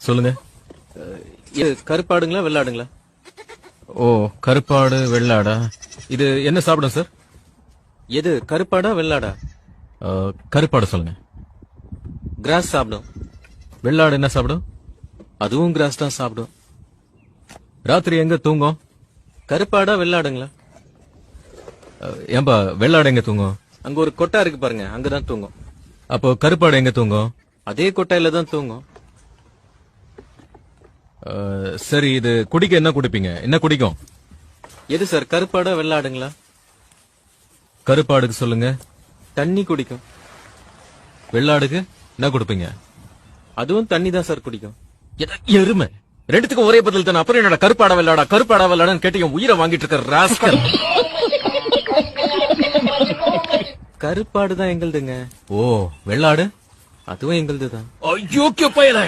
சொல்லுங்க. இது கருப்பாடுங்களா வெள்ளாடுங்களா? ஓ, கருப்பாடு வெள்ளாடா. இது என்ன சாப்பிடும் சார்? எது கருப்பாடா வெள்ளாடா? கருப்பாடு சொல்லுங்க. கிராஸ் சாப்பிடும். வெள்ளாடு என்ன சாப்பிடும்? அதுவும் கிராஸ் தான் சாப்பிடும். ராத்திரி எங்க தூங்கும்? கருப்பாடா வெள்ளாடுங்களா? ஏன்பா வெள்ளாடு எங்க தூங்கும்? அங்க ஒரு கொட்டா இருக்கு பாருங்க, அங்கதான் தூங்கும். அப்போ கருப்பாடு எங்க தூங்கும்? அதே கொட்டாயில தான் தூங்கும். சரி, இது குடிக்க என்ன குடிப்பீங்க? என்ன குடிக்கும்? எது சார் கருப்பாடா வெள்ளாடுங்களா? கருப்பாடுக்கு சொல்லுங்க. தண்ணி குடிக்கும். வெள்ளாடுக்கு என்ன கொடுப்பீங்க? அதுவும் தண்ணி தான் சார் குடிக்கும். எருமை. ரெண்டுத்துக்கும் ஒரே பதில் தானே. அப்புறம் என்னடா கருப்பாடா வெள்ளாடான்னு கேட்டு என் உயிரை வாங்கிட்டு இருக்க ராஸ்கல். கருப்பாடு தான் எங்களுதுங்க. ஓ, வெள்ளாடு அதுவும் எங்களுது தான். ஐயோ பயல.